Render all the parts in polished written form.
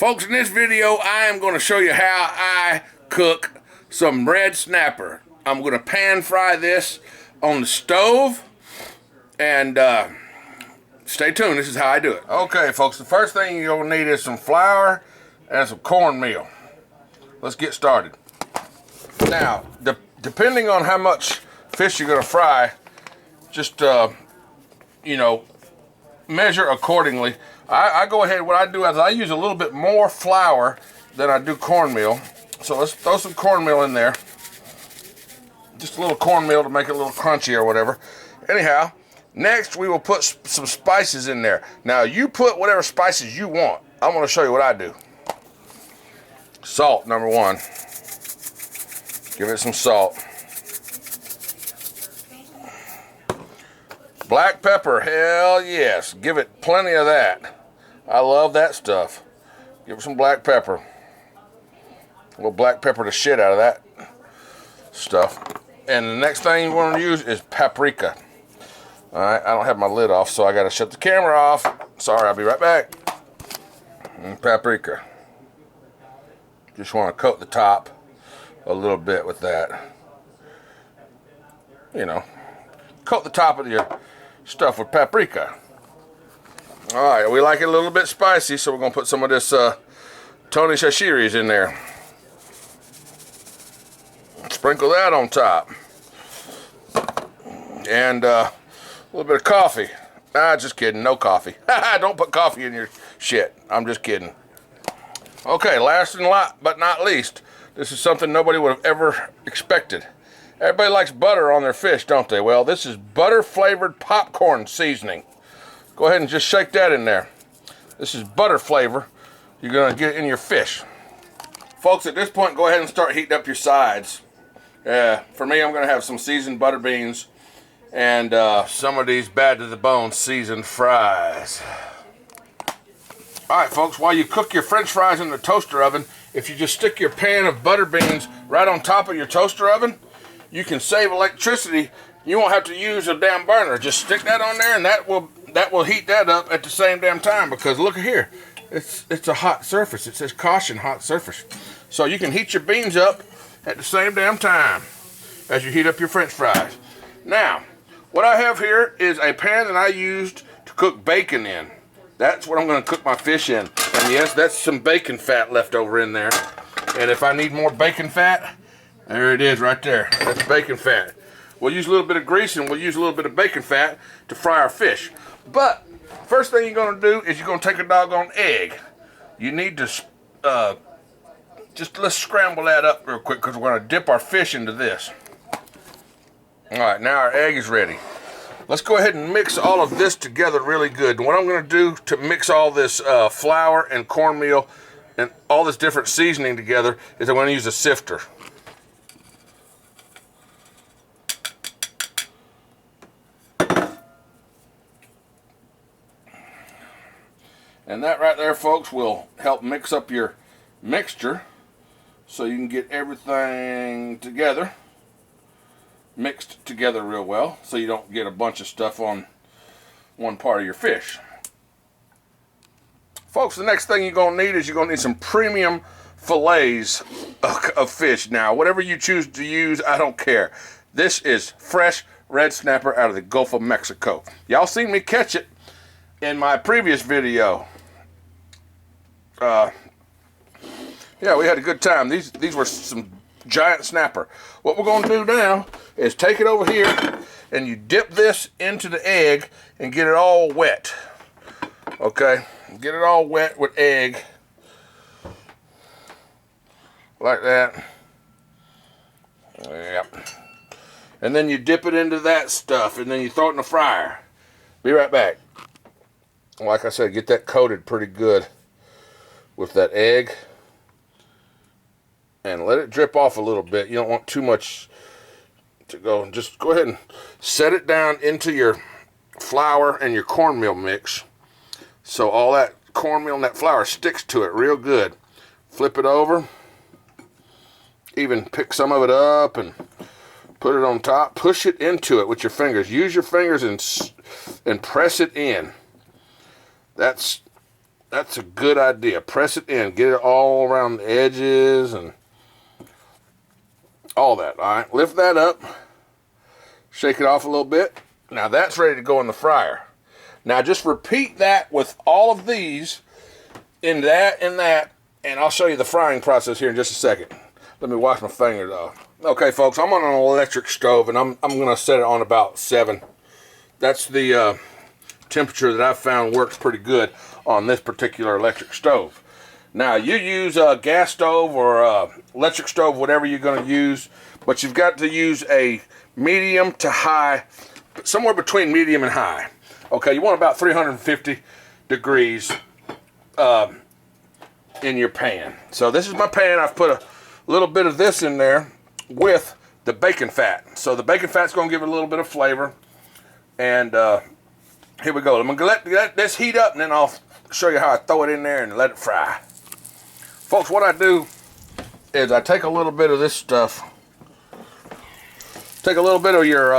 Folks, in this video, I am going to show you how I cook some red snapper. I'm going to pan fry this on the stove, and stay tuned. This is how I do it. Okay, folks, the first thing you're going to need is some flour and some cornmeal. Let's get started. Now, depending on how much fish you're going to fry, just, measure accordingly. I go ahead, what I do is I use a little bit more flour than I do cornmeal. So let's throw some cornmeal in there. Just a little cornmeal to make it a little crunchy or whatever. Anyhow, next we will put some spices in there. Now you put whatever spices you want. I'm going to show you what I do. Salt, number one. Give it some salt. Black pepper, hell yes. Give it plenty of that. I love that stuff. Give it some black pepper. A little black pepper the shit out of that stuff. And the next thing you want to use is paprika. Alright, I don't have my lid off, so I gotta shut the camera off. Sorry, I'll be right back. And paprika. Just want to coat the top a little bit with that. Coat the top of your stuff with paprika. Alright, we like it a little bit spicy, so we're going to put some of this Tony Chachere's in there. Sprinkle that on top. And a little bit of coffee. Nah, just kidding, no coffee. Don't put coffee in your shit. I'm just kidding. Okay, last and but not least, this is something nobody would have ever expected. Everybody likes butter on their fish, don't they? Well, this is butter-flavored popcorn seasoning. Go ahead and just shake that in there. This is butter flavor. You're going to get it in your fish. Folks, at this point, go ahead and start heating up your sides. For me, I'm going to have some seasoned butter beans and some of these bad to the bone seasoned fries. All right, folks, while you cook your French fries in the toaster oven, if you just stick your pan of butter beans right on top of your toaster oven, you can save electricity. You won't have to use a damn burner. Just stick that on there, and that will heat that up at the same damn time. Because look at here, it's a hot surface. It says caution, hot surface. So you can heat your beans up at the same damn time as you heat up your French fries. Now, what I have here is a pan that I used to cook bacon in. That's what I'm going to cook my fish in. And yes, that's some bacon fat left over in there. And if I need more bacon fat, there it is right there. That's bacon fat. We'll use a little bit of grease and we'll use a little bit of bacon fat to fry our fish. But first thing you're going to do is you're going to take a doggone egg. You need to let's scramble that up real quick because we're going to dip our fish into this. All right, now our egg is ready. Let's go ahead and mix all of this together really good. What I'm going to do to mix all this flour and cornmeal and all this different seasoning together is I'm going to use a sifter. And that right there, folks, will help mix up your mixture so you can get everything together, mixed together real well, so you don't get a bunch of stuff on one part of your fish. Folks, the next thing you're going to need is you're going to need some premium fillets of fish. Now, whatever you choose to use, I don't care. This is fresh red snapper out of the Gulf of Mexico. Y'all seen me catch it in my previous video. Yeah, we had a good time. These were some giant snapper. What we're going to do now is take it over here and you dip this into the egg and get it all wet. Okay, get it all wet with egg like that. Yep. And then you dip it into that stuff and then you throw it in the fryer. Be right back. Like I said, get that coated pretty good with that egg and let it drip off a little bit. You don't want too much to go. Just go ahead and set it down into your flour and your cornmeal mix so all that cornmeal and that flour sticks to it real good. Flip it over, even pick some of it up and put it on top. Push it into it with your fingers. Use your fingers and press it in. That's That's a good idea. Press it in. Get it all around the edges and all that. All right, lift that up. Shake it off a little bit. Now that's ready to go in the fryer. Now just repeat that with all of these in that and that, and I'll show you the frying process here in just a second. Let me wash my fingers off. Okay, folks, I'm on an electric stove, and I'm going to set it on about 7. That's the temperature that I've found works pretty good on this particular electric stove. Now, you use a gas stove or electric stove, whatever you're going to use, but you've got to use a medium to high, somewhere between medium and high. Okay, you want about 350 degrees in your pan. So this is my pan. I've put a little bit of this in there with the bacon fat. So the bacon fat's going to give it a little bit of flavor. And here we go. I'm going to let this heat up, and then I'll show you how I throw it in there and let it fry. Folks, what I do is I take a little bit of this stuff. Take a little bit of your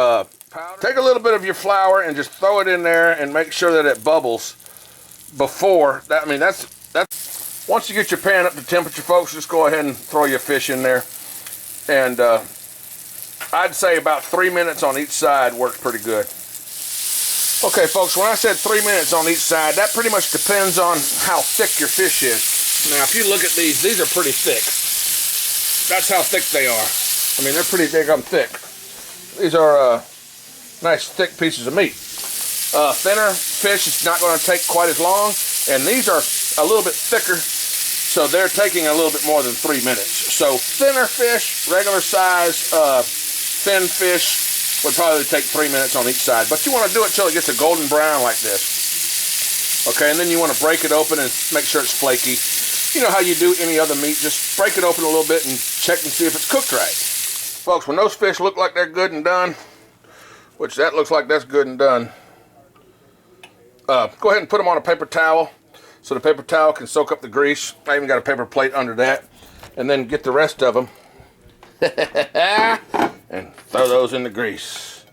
powder. Take a little bit of your flour and just throw it in there and make sure that it bubbles before that. I mean, that's once you get your pan up to temperature, folks, just go ahead and throw your fish in there. And I'd say about 3 minutes on each side works pretty good. Okay, folks, when I said 3 minutes on each side, that pretty much depends on how thick your fish is. Now, if you look at these are pretty thick. That's how thick they are. I mean, they're pretty damn thick. These are nice thick pieces of meat. Thinner fish is not going to take quite as long, and these are a little bit thicker, so they're taking a little bit more than 3 minutes. So thinner fish, regular size, thin fish would probably take 3 minutes on each side, but you want to do it till it gets a golden brown like this. Okay, and then you want to break it open and make sure it's flaky. You know how you do any other meat, just break it open a little bit and check and see if it's cooked right. Folks, when those fish look like they're good and done, which that looks like that's good and done, go ahead and put them on a paper towel so the paper towel can soak up the grease. I even got a paper plate under that. And then get the rest of them and throw those in the grease.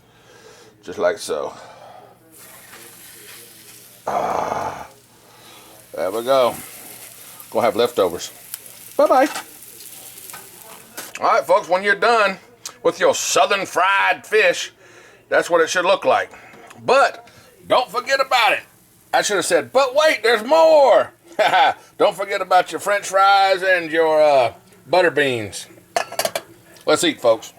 Just like so. There we go. Gonna have leftovers. Bye-bye. All right, folks, when you're done with your southern fried fish, that's what it should look like. But don't forget about it. I should have said, but wait, there's more. Don't forget about your French fries and your butter beans. Let's eat, folks.